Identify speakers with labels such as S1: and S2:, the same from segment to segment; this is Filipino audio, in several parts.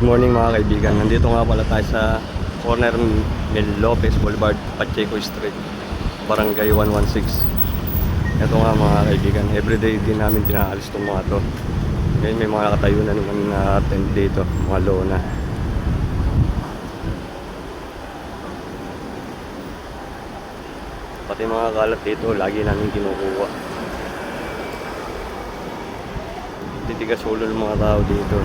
S1: Good morning mga kaibigan. Nandito nga pala tayo sa corner Mel Lopez Boulevard, Pacheco Street, Barangay 116. Ito nga mga kaibigan, everyday din namin pinaalis itong mga to. Ngayon may mga nakatayo na naman na tent dito, mga lona. Pati mga kalat dito, lagi namin kinukuha. Titigas ulo ng mga tao dito.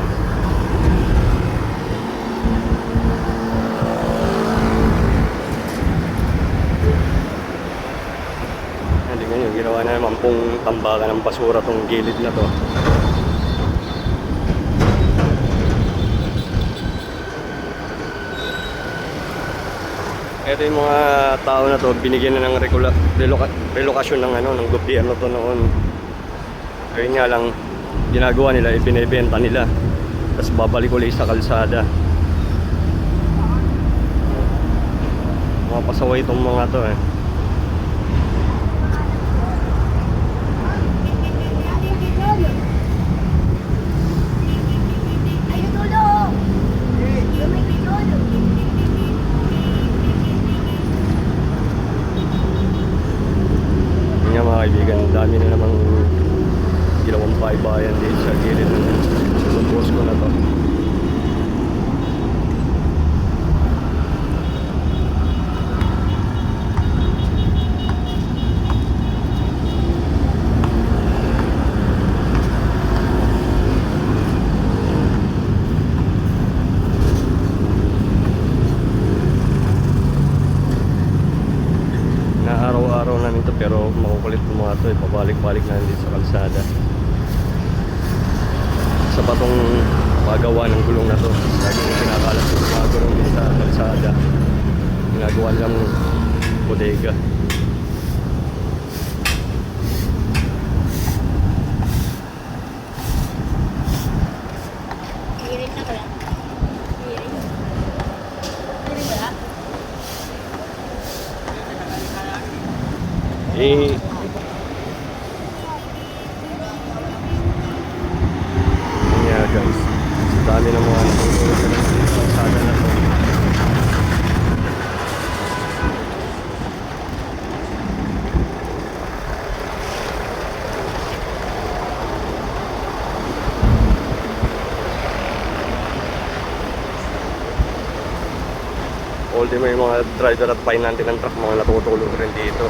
S1: Ngayon, ginawa na naman pong tambakan ng basura tong gilid na to. Ito yung mga tao na to, binigyan na ng relokasyon ng gobyerno to noon. Kaya nga lang, ginagawa nila, ibinebenta nila. Tapos babalik ulit sa kalsada. Mga pasaway itong mga to eh. Mga kaibigan, dami na namang ginawang bayan dito sa gilid ng Bosco na to. Araw-araw namin to, pero makukulit ng mga to, pabalik-balik na dito sa kalsada. Sa batong pagawa ng gulong na to, lagi yung pinakalat yung mga gulong dito sa kalsada, ginagawa lang bodega. Yun nga guys, dami ng mga natutulog na ng kalsada na to. Ultimo yung mga driver at pahinante ng truck, mga natutulog rin dito.